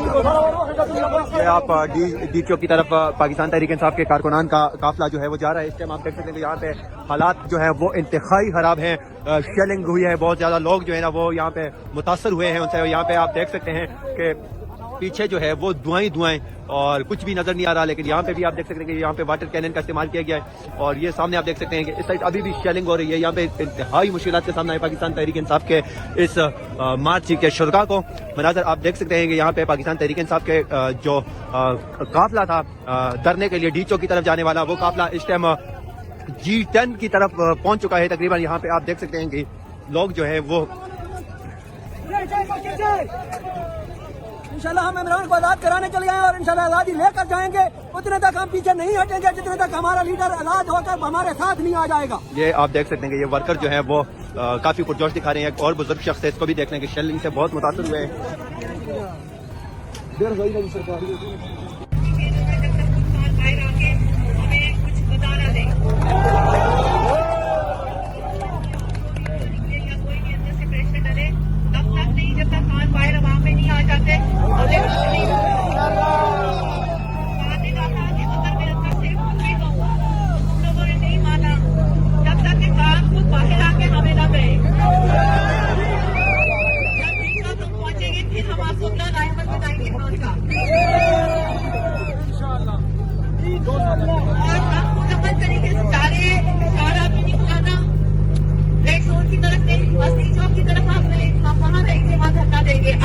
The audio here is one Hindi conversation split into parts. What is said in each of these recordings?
ये आप डी चौक की तरफ पाकिस्तान तहरीक इंसाफ के कारकुनान का काफिला जो है वो जा रहा है। इस टाइम आप देख सकते हैं कि यहाँ पे हालात जो है वो इंतहाई खराब हैं। शेलिंग हुई है, बहुत ज्यादा लोग जो है ना वो यहाँ पे मुतासर हुए हैं उनसे। यहाँ पे आप देख सकते हैं कि पीछे जो है वो धुआं और कुछ भी नजर नहीं आ रहा। लेकिन यहाँ पे भी आप देख सकते हैं कि यहाँ पे वाटर कैनन का इस्तेमाल किया गया है। और ये सामने आप देख सकते हैं कि इस साइड अभी भी शेलिंग हो रही है। यहाँ पे इंतहाई मुश्किलात के सामने पाकिस्तान तहरीक इंसाफ के इस मार्च के शुरका को मनाजर आप देख सकते हैं कि यहाँ पे पाकिस्तान तहरीक इंसाफ के जो काफिला था धरने के लिए डी चौक की तरफ जाने वाला, वो काफिला इस टाइम G10 की तरफ पहुंच चुका है तकरीबन। यहाँ पे आप देख सकते हैं कि लोग जो है वो इंशाल्लाह हम इमरान को आजाद कराने चले आए और इंशाल्लाह आजादी लेकर जाएंगे। उतने तक हम पीछे नहीं हटेंगे जितने तक हमारा लीडर आजाद होकर हमारे साथ नहीं आ जाएगा। ये आप देख सकते हैं कि ये वर्कर जो है वो काफी पुरजोश दिखा रहे हैं। एक और बुजुर्ग शख्स है, इसको भी देख लें कि शेलिंग से बहुत मुतासर हुए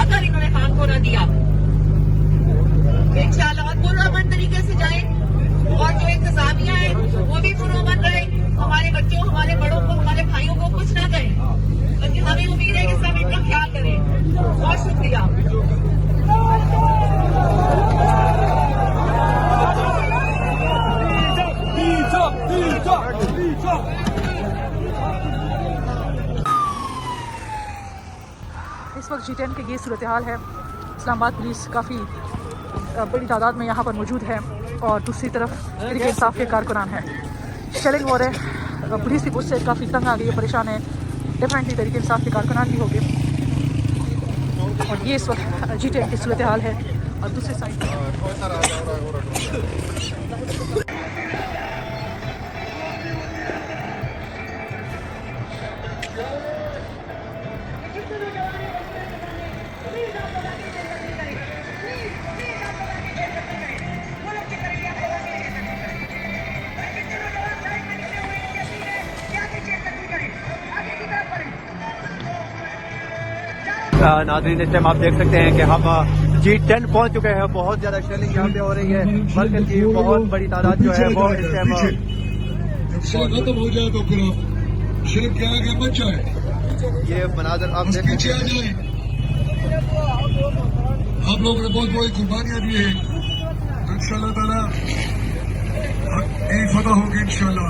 अगर इन्होंने खान को न दिया इंशाल्लाह और पुरअमन तरीके से जाए और जो इंतजामिया है वो भी पुरअमन रहे, हमारे बच्चों हमारे बड़ों को हमारे भाइयों को कुछ ना करें। लेकिन हमें उम्मीद है कि सब इनका ख्याल करें। बहुत शुक्रिया। इस वक्त G10 के ये सूरत हाल है। इस्लामाबाद पुलिस काफ़ी बड़ी तादाद में यहाँ पर मौजूद है और दूसरी तरफ तहरीक इंसाफ के कारकुनान है। शेलिंग हो रहे, पुलिस भी उससे काफ़ी तंग आ गई है, परेशान है। डेफिनेटली तहरीक इंसाफ के कारकुनान भी हो गए और ये इस वक्त G10 की सूरत हाल है। और दूसरी साइड नाज़रीन, इस टाइम आप देख सकते हैं कि हम G10 पहुंच चुके हैं। बहुत ज्यादा शेलिंग यहाँ पे हो रही है। वर्कर की बहुत बड़ी तादाद जो है वो इस टाइम खत्म हो जाए तो फिर शेख क्या आगे मत जाए। ये मनाजर आप देख पीछे आ जाए। आप लोगों ने बहुत बड़ी कुर्बानियां दी है। इंशाल्लाह ताला फतह होगी इंशाल्लाह।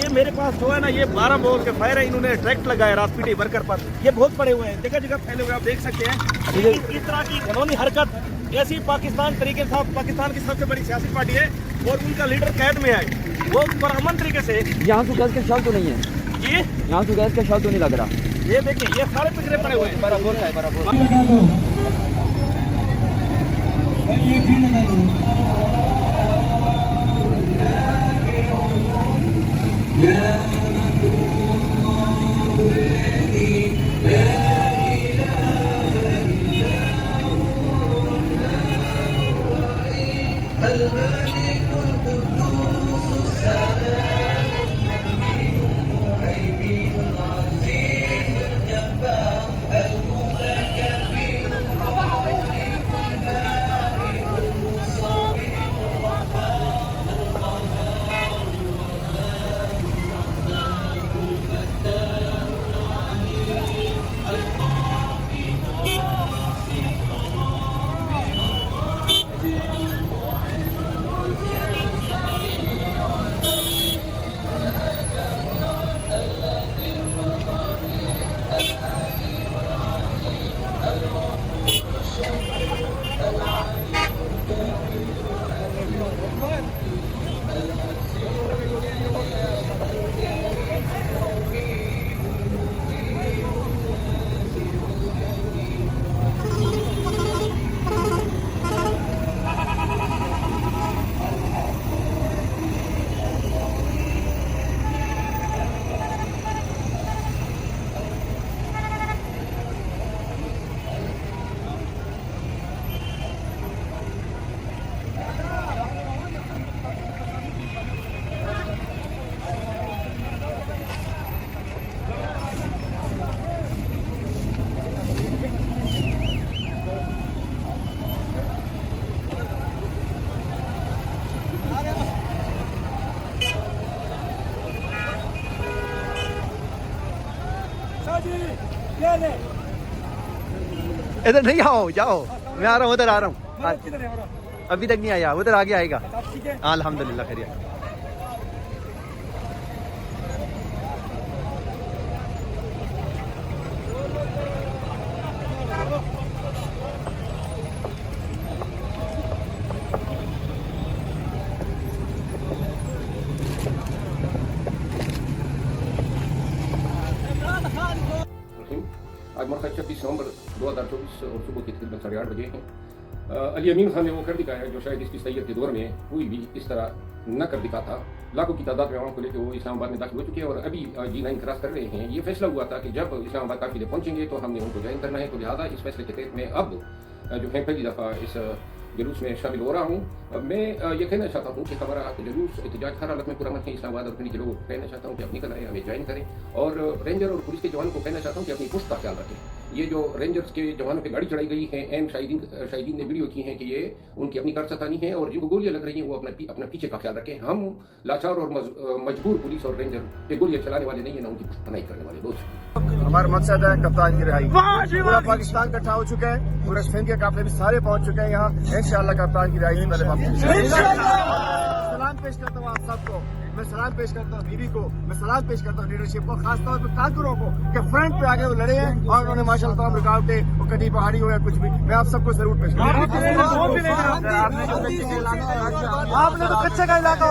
ये मेरे पास जो है ना ये 12 बोर के फायर है, इन्होंने डायरेक्ट लगाया राजपीटी वर्कर पर। ये बहुत पड़े हुए हैं, जगह जगह फैले हुए आप देख सकते हैं। इस तरह की कानूनी हरकत ऐसी पाकिस्तान तरीके से पाकिस्तान की सबसे बड़ी सियासी पार्टी है और उनका लीडर कैद में है। वो परअमन तरीके से यहाँ से गैस का शव तो नहीं है जी, यहाँ से गैस का शव तो नहीं लग रहा। ये देखिए ये सारे पिछड़े पड़े हुए हैं। बराबर है बराबर। इधर नहीं आओ, जाओ, मैं आ रहा हूँ, उधर आ रहा हूँ। अभी तक नहीं आया, उधर आगे आएगा। हाँ अल्हम्दुलिल्लाह खैरियत। आज मरकज 26 नवंबर 2024 और सुबह के तकरीबन 8:30 बजे हैं। अली अमीन खान ने वो कर दिखाया जो शायद इसकी सैयद के दौर में कोई भी इस तरह न कर दिखा था। लाखों की तादाद में आवाम को लेकर वो इस्लामाबाद में दाखिल हो चुके हैं और अभी G9 क्रॉस कर रहे हैं। ये फैसला हुआ था कि जब इस्लामाबाद काफिले पहुंचेंगे तो हमने उनको ज्वाइन करना है, तो लिहाजा इस फैसले के तहत में अब जो है पहली दफ़ा इस जुलूस में शामिल हो रहा हूँ। मैं ये कहना चाहता हूँ कि हमारा जुलूस एहतजाज हर हालत में पुरअमन है। इस्लामाबाद और पिंडी के लोगों को कहना चाहता हूँ कि अपनी कलाएँ हमें ज्वाइन करें और रेंजर और पुलिस के जवानों को कहना चाहता हूँ कि अपनी पुश्त का ख्याल रखें। ये जो रेंजर्स के जवानों पर गाड़ी चढ़ाई गई है, एम शाहिदीन ने वीडियो की है कि ये उनकी अपनी कारसतानी है और जिनको गोलियां लग रही हैं वो अपना पीछे का ख्याल रखें। हम लाचार और मजबूर पुलिस और रेंजर पे गोलियां चलाने वाले नहीं है, ना उनकी पुश्तनाई करने वाले। दोस्त हमारा मकसद है कप्तान की रिहाई। पूरा पाकिस्तान इकट्ठा हो चुका है, पूरे सिंध के काफिले भी सारे पहुंच चुके हैं यहाँ। इंशाअल्लाह कप्तान की रिहाई से पहले वापस सलाम पेश करता हूँ आप सबको। मैं सलाम पेश करता हूँ बीवी को, मैं सलाम पेश करता हूँ लीडरशिप को, खासतौर पर काकरों को कि फ्रंट पे आगे वो लड़े हैं और उन्होंने माशाअल्लाह तमाम रुकावटें और कटी पहाड़ी हो या कुछ भी, मैं आप सबको जरूर पेश करता हूँ। आपने तो कच्चे का इलाका